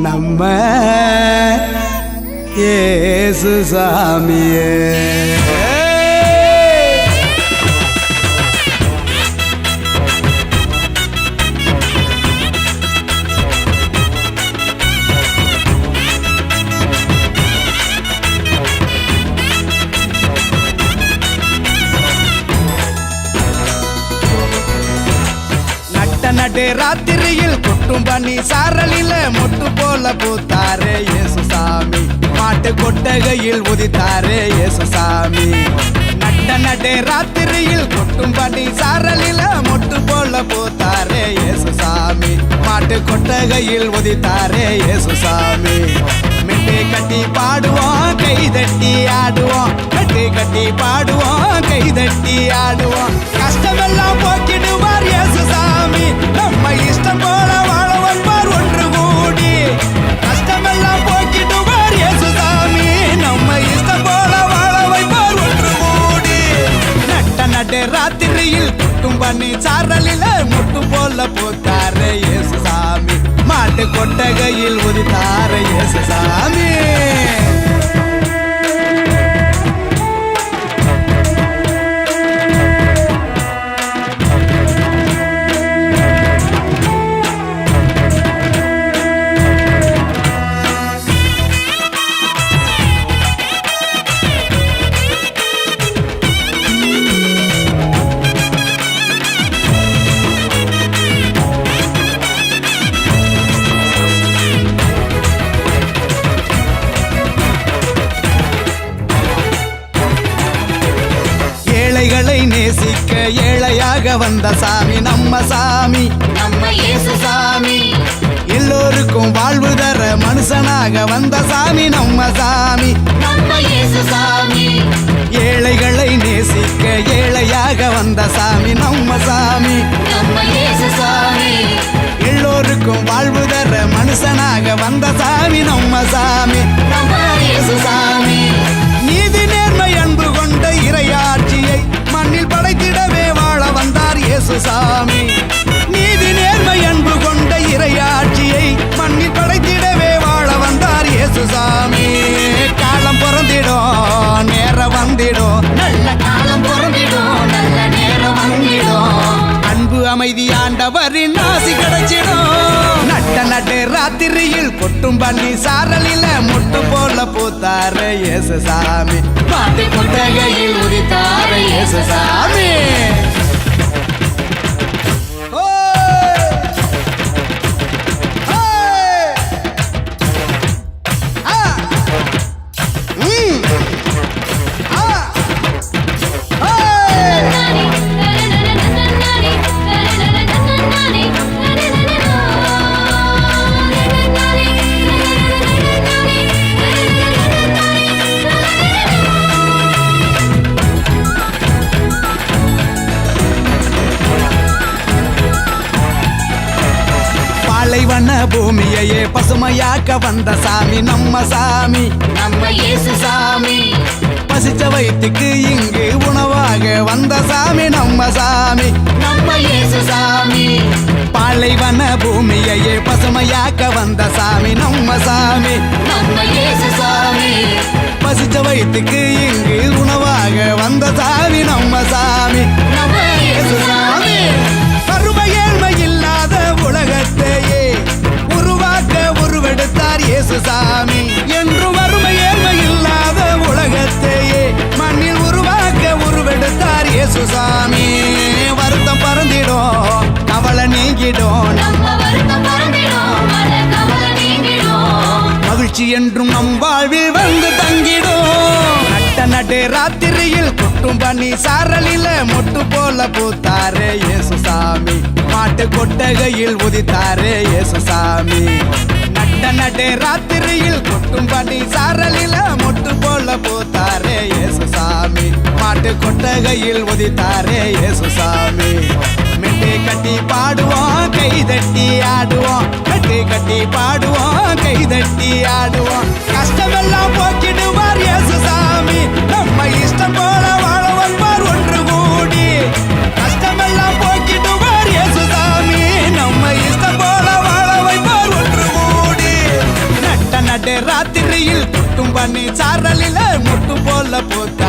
நம்ம இயேசு சாமியே. நடு ராத்திரியில் கொட்டும் பண்ணி சாரலில மொட்டு போல பூத்தாரே இயேசு சாமி. மாட்டு கொட்டகையில் உதித்தாரே இயேசு சாமி. நடு ராத்திரியில் கொட்டும் பண்ணி சாரலில மொட்டு போல பூத்தாரே இயேசு சாமி. மாட்டு கொட்டகையில் உதித்தாரே இயேசு சாமி. மெட்டை கட்டி பாடுவோம் கைதட்டி ஆடுவோம். மெட்டை கட்டி பாடுவோம் கைதட்டி ஆடுவோம். கஷ்டமெல்லாம் போக்கிடுவார் இயேசு சாமி. நம்ம இஷ்டம் போல வாழ வைப்பார் ஒன்று கூடி. கஷ்டமெல்லாம் போக்கிடுவார் இயேசு சாமி. நம்ம இஷ்டம் போல வாழ வைப்பார் ஒன்று கூடி. நடு ராத்திரியில் கொட்டும் பண்ணி சாரலில முட்டு போல போத்தாரே இயேசு சாமி. மாட்டு கொட்டகையில் உதித்தாரே இயேசு சாமி. ஏழைகளை நேசிக்க ஏழையாக வந்த சாமி நம்ம சாமி. நம்ம இயேசு சாமி. எல்லோருக்கும் வாழ்வு தர மனுஷனாக வந்த சாமி நம்ம சாமி. நம்ம இயேசு சாமி. ஏழைகளை நேசிக்க ஏழையாக வந்த சாமி நம்ம சாமி. நம்ம இயேசு சாமி. எல்லோருக்கும் வாழ்வு தர மனுஷனாக வந்த சாமி நம்ம சாமி. நம்ம இயேசு சாமி. நீதி நேர்மை அன்பு கொண்ட இறையாட்சியை மண்ணில் படைத்திடவே வாழ வந்தார் இயேசு சாமி. நீதி நேர்மை அன்பு கொண்ட இறையாட்சியை மண்ணில் படைத்திடவே வாழ வந்தார் இயேசு சாமி. காலம் பிறந்திடும் நேரம் வந்திடும். நல்ல காலம் பிறந்திடும் நல்ல நேரம் வந்திடும். அன்பு அமைதி ஆண்டவரின் ஆசி கிடைச்சிடும். நடு ராத்திரியில் கொட்டும் பண்ணி சாரலில முட்டு போல பூத்தாரே இயேசு சாமி. மாட்டு கொட்டகையில் உதித்தாரே இயேசு சாமி. பாலைவன பூமியையே பசுமையாக்க வந்த சாமி நம்ம சாமி. நம்ம இயேசு சாமி. பசிச்ச வயிற்றுக்கு இங்கு உணவாக வந்த சாமி நம்ம சாமி. நம்ம இயேசு சாமி. பாலைவன பூமியையே பசுமையாக்க வந்த சாமி நம்ம சாமி. நம்ம இயேசு சாமி. பசிச்ச வயிற்றுக்கு இங்கு உணவாக வந்த சாமி நம்ம சாமி. நம்ம இயேசு சாமி. வறுமை ஏழ்மை இல்லாத உலகத்தையே உருவாக்க உருவெடுத்தார் இயேசு சாமி. என்று வறுமை ஏழ்மை இல்லாத உலகத்தையே மண்ணில் உருவாக்க உருவெடுத்தார் இயேசு சாமி. வருத்தம் பறந்திடும் கவலை நீங்கிடும். நம்ம வருத்தம் பறந்திடும் மன கவலை நீங்கிடும். மகிழ்ச்சி என்றும் நம் வாழ்வில் வந்து தங்கிடும். நடு ராத்திரியில் கொட்டும் பண்ணி சாரலில மொட்டு போல பூத்தாரே இயேசு சாமி. மாட்டு கொட்டகையில் உதித்தாரே இயேசு சாமி. நடு ராத்திரியில் கொட்டும் பண்ணி சாரலில மொட்டு போல பூத்தாரே இயேசு சாமி. மாட்டு கொட்டகையில் உதித்தாரே இயேசு சாமி. மெட்டை கட்டி பாடுவோம் கைதட்டி ஆடுவோம். மெட்டை கட்டி பாடுவோம் கைதட்டி ஆடுவோம். கஷ்டமெல்லாம் போக்கிடுவார் இயேசு சாமி. நம்ம இஷ்டம் போல வாழ வைப்பார் ஒன்று கூடி. கஷ்டமெல்லாம் போக்கிடுவார் இயேசு சாமி. நம்ம இஷ்டம் போல வாழ வைப்பார் ஒன்று கூடி. நடு ராத்திரியில் கொட்டும் பண்ணி சாரலில முட்டும் போல போத்த